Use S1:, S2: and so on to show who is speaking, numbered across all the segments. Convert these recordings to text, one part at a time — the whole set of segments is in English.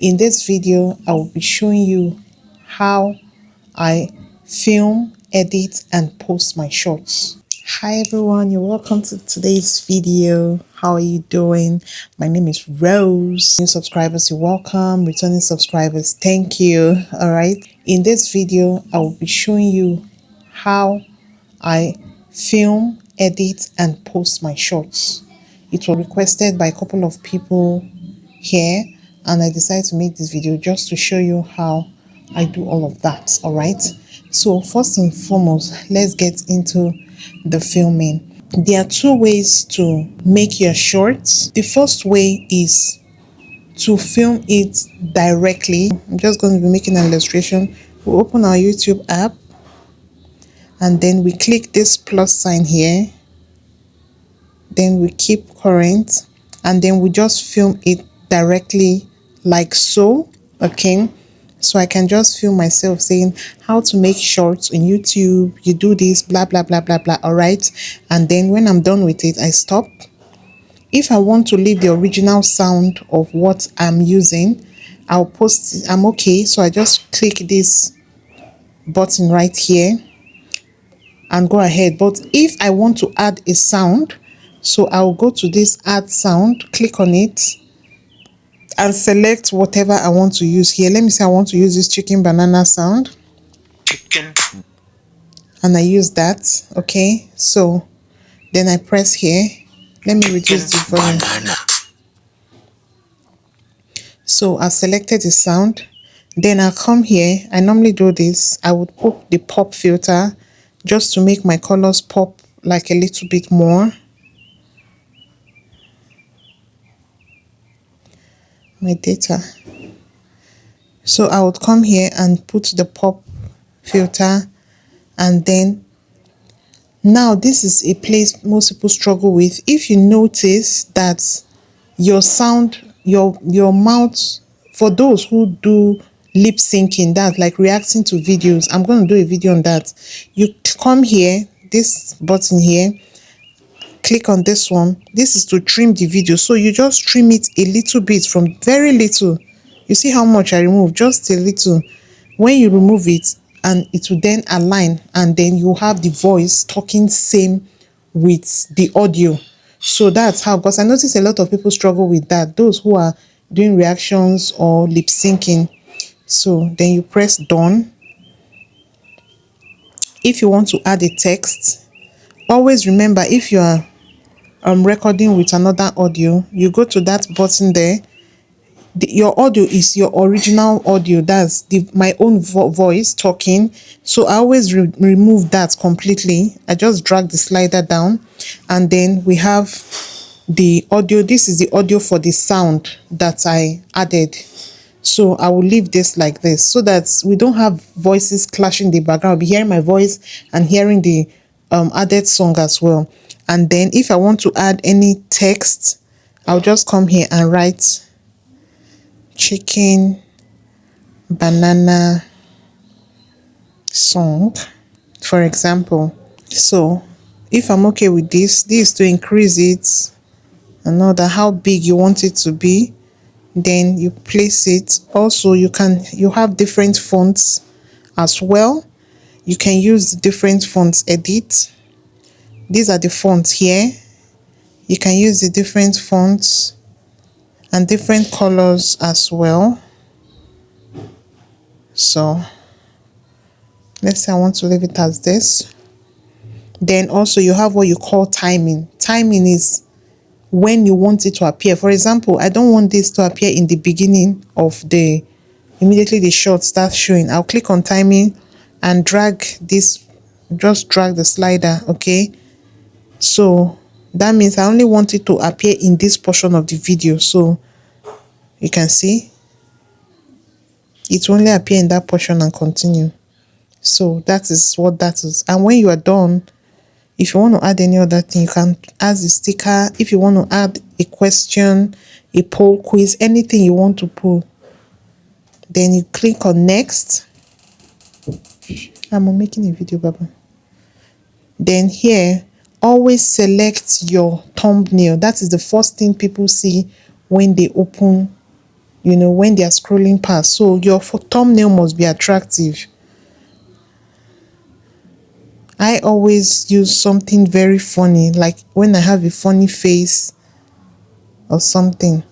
S1: In this video, I will be showing you how I film, edit, and post my shorts. Hi everyone, you're welcome to today's video. How are you doing? My name is Rose. New subscribers, you're welcome. Returning subscribers, thank you. All right. In this video, I will be showing you how I film, edit, and post my shorts. It was requested by a couple of people here, and I decided to make this video just to show you how I do all of that. All right. So first and foremost, let's get into the filming. There are two ways to make your shorts. The first way is to film it directly. I'm just going to be making an illustration. We'll open our YouTube app and then we click this plus sign here. Then we keep current and then we just film it directly like so. Okay, so I can just film myself saying how to make shorts on YouTube. You do this, blah blah blah blah blah. All right, and then when I'm done with it, I stop. If I want to leave the original sound of what I'm using, I'll post it. I'm okay, so I just click this button right here and go ahead. But if I want to add a sound, so I'll go to this add sound, click on it and select whatever I want to use here. Let me say I want to use this chicken banana sound. Chicken. And I use that. Okay, so then I press here. Let me reduce the volume. So I've selected the sound. Then I'll come here. I normally do this. I would put the pop filter just to make my colors pop like a little bit more. My data. So I would come here and put the pop filter, and then now this is a place most people struggle with. If you notice that your sound, your mouth, for those who do lip syncing, that like reacting to videos, I'm going to do a video on that. You come here, this button here, click on this one. This is to trim the video, so you just trim it a little bit, from very little. You see how much I remove? Just a little. When you remove it, and it will then align, and then you have the voice talking same with the audio. So that's how, because I notice a lot of people struggle with that, those who are doing reactions or lip syncing. So then you press done. If you want to add a text, always remember, if you are recording with another audio, you go to that button there. Your audio is your original audio, that's my own voice talking. So I always remove that completely. I just drag the slider down, and then we have the audio. This is the audio for the sound that I added. So I will leave this like this so that we don't have voices clashing in the background. I'll be hearing my voice and hearing the added song as well. And then if I want to add any text, I'll just come here and write chicken banana song, for example. So if I'm okay with this is to increase it and know that how big you want it to be. Then you place it. Also, you have different fonts as well. You can use different fonts. Edit. These are the fonts here. You can use the different fonts and different colors as well. So let's say I want to leave it as this. Then also you have what you call timing. Timing is when you want it to appear. For example, I don't want this to appear in the beginning of immediately the shot starts showing. I'll click on timing and drag this, just drag the slider. Okay, so that means I only want it to appear in this portion of the video. So you can see it will only appear in that portion and continue. So that is what that is. And when you are done, if you want to add any other thing, you can add the sticker. If you want to add a question, a poll, quiz, anything you want to pull, then you click on next. I'm making a video, Baba. Then here, always select your thumbnail. That is the first thing people see when they open you know, when they are scrolling past. So your thumbnail must be attractive. I always use something very funny, like when I have a funny face or something.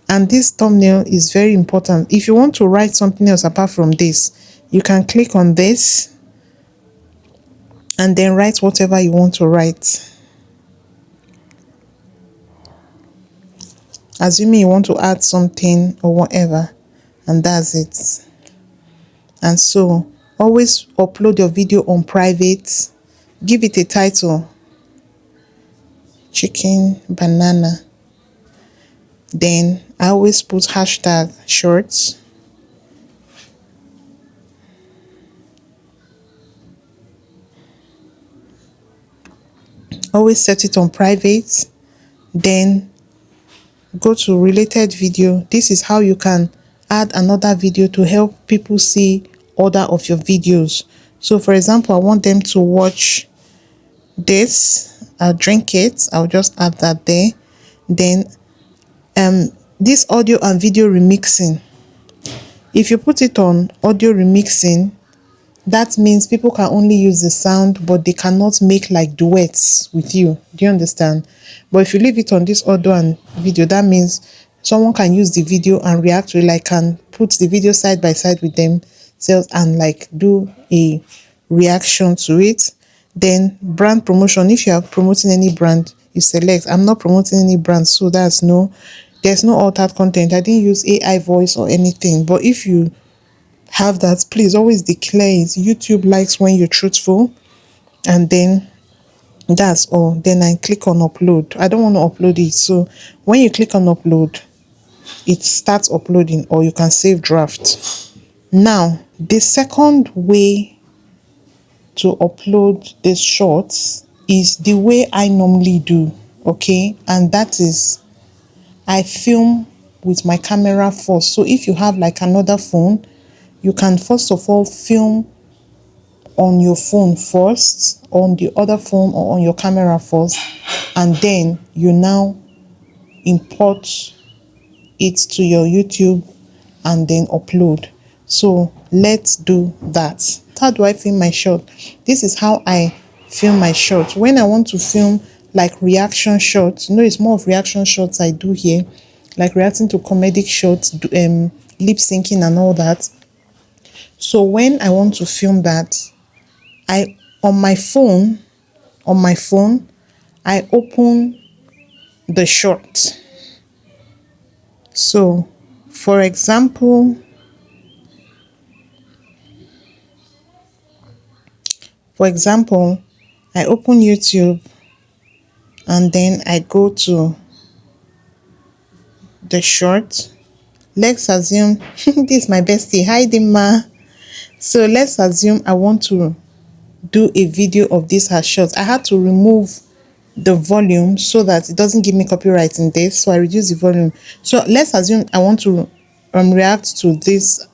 S1: And this thumbnail is very important. If you want to write something else apart from this, you can click on this and then write whatever you want to write. Assuming you want to add something or whatever, and that's it. And so always upload your video on private. Give it a title, chicken banana. Then I always put hashtag shorts. Always set it on private. Then go to related video. This is how you can add another video to help people see other of your videos. So for example, I want them to watch this, I'll drink it, I'll just add that there. Then this audio and video remixing, if you put it on audio remixing, that means people can only use the sound, but they cannot make like duets with you. Do you understand? But if you leave it on this audio and video, that means someone can use the video and react to it, like can put the video side by side with themselves and like do a reaction to it. Then brand promotion, if you are promoting any brand, you select. I'm not promoting any brand, so there's no altered content. I didn't use AI voice or anything. But if you have that, please always declare it. YouTube likes when you're truthful. And then that's all. Then I click on upload. I don't want to upload it, so when you click on upload, it starts uploading, or you can save draft. Now the second way to upload these shorts is the way I normally do, okay? And that is, I film with my camera first. So if you have like another phone, you can first of all film on your phone first, on the other phone, or on your camera first, and then you now import it to your YouTube and then upload. So let's do that. How do I film my short? This is how I film my short. When I want to film like reaction shots, you know, it's more of reaction shots I do here, like reacting to comedic shots, lip syncing and all that. So when I want to film that, I on my phone, I open the short. So for example, I open YouTube and then I go to the short. Let's assume this is my bestie. Hi Dima. So let's assume I want to do a video of this her short. I had to remove the volume so that it doesn't give me copyright in this, so I reduce the volume. So let's assume I want to react to this.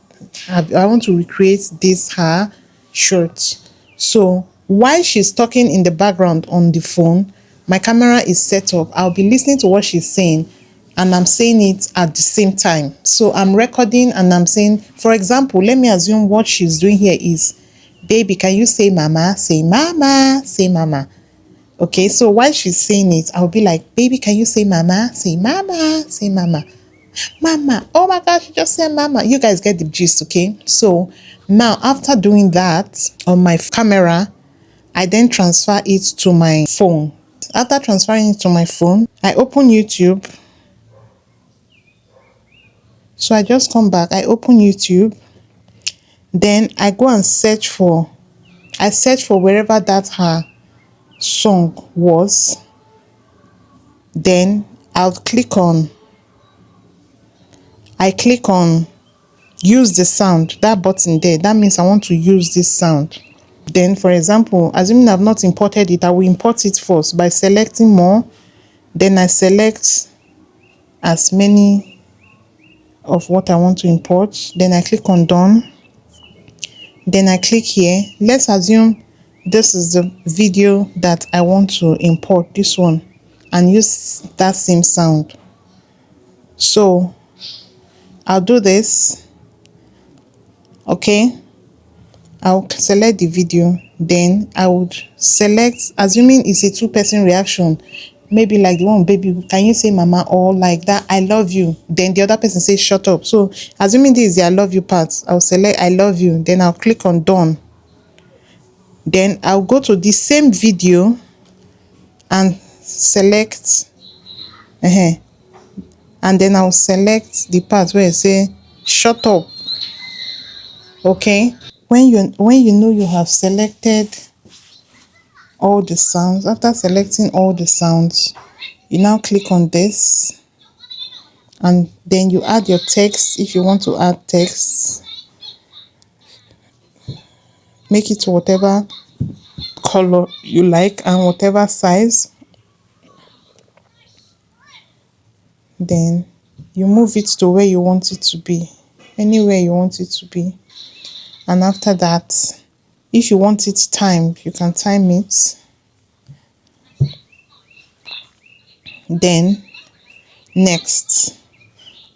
S1: I want to recreate this her short. So while she's talking in the background on the phone, my camera is set up. I'll be listening to what she's saying and I'm saying it at the same time. So I'm recording and I'm saying, for example, let me assume what she's doing here is, baby, can you say mama? Say mama, say mama. Okay, so while she's saying it, I'll be like, baby, can you say mama? Say mama, say mama. Mama, oh my gosh, you just said mama. You guys get the gist, okay? So now after doing that on my camera, I then transfer it to my phone. After transferring it to my phone, I open YouTube. So I just come back, I open YouTube. Then I go and search for wherever that her song was. Then I click on use the sound, that button there. That means I want to use this sound. Then for example, assuming I've not imported it, I will import it first by selecting more. Then I select as many of what I want to import. Then I click on done. Then I click here. Let's assume this is the video that I want to import, this one, and use that same sound. So I'll do this. Okay, I'll select the video, then I would select, assuming it's a two-person reaction, maybe like the one, baby can you say mama, or like that I love you, then the other person says shut up. So assuming this is the I love you part, I'll select I love you, then I'll click on done. Then I'll go to the same video and select and then I'll select the part where I say shut up. Okay, when you know you have selected all the sounds, after selecting all the sounds, you now click on this and then you add your text. If you want to add text, make it to whatever color you like and whatever size. Then you move it to where you want it to be, anywhere you want it to be. And after that, if you want it timed, you can time it. Then next,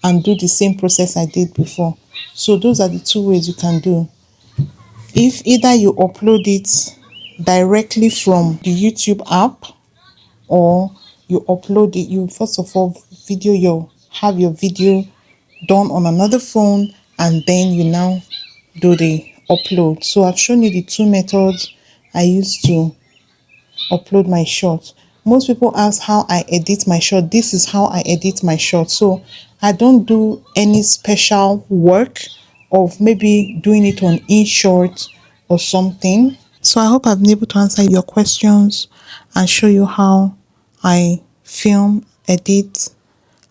S1: and do the same process I did before. So those are the two ways you can do. If either you upload it directly from the YouTube app, or you upload it, you first of all have your video done on another phone, and then you now do the upload. So I've shown you the two methods I use to upload my short. Most people ask how I edit my short. This is how I edit my short. So I don't do any special work of maybe doing it on InShot or something. So I hope I've been able to answer your questions and show you how I film, edit,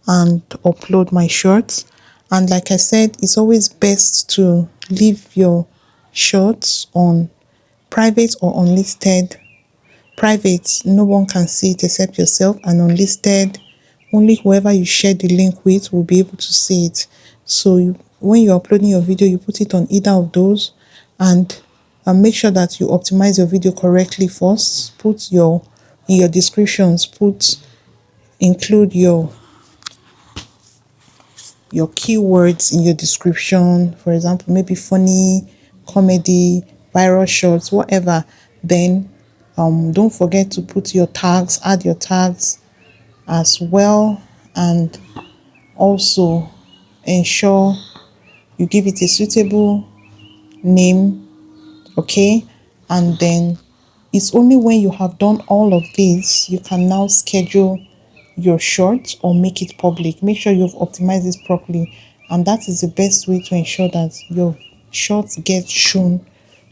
S1: and upload my shorts. And like I said, it's always best to leave your shorts on private or unlisted. Private, no one can see it except yourself, and unlisted, only whoever you share the link with will be able to see it. So when you're uploading your video, you put it on either of those, and make sure that you optimize your video correctly first. Put in your descriptions, include your keywords in your description. For example, maybe funny, comedy, viral shorts, whatever. Then don't forget to put your tags, add your tags as well, and also ensure you give it a suitable name. Okay, and then it's only when you have done all of this you can now schedule your shorts or make it public. Make sure you've optimized this properly, and that is the best way to ensure that your shorts get shown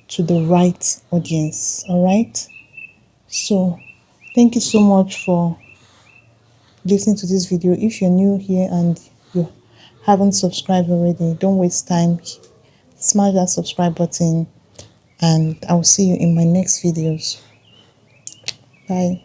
S1: to the right audience. All right, so thank you so much for listening to this video. If you're new here and you haven't subscribed already, don't waste time, smash that subscribe button, and I'll see you in my next videos. Bye.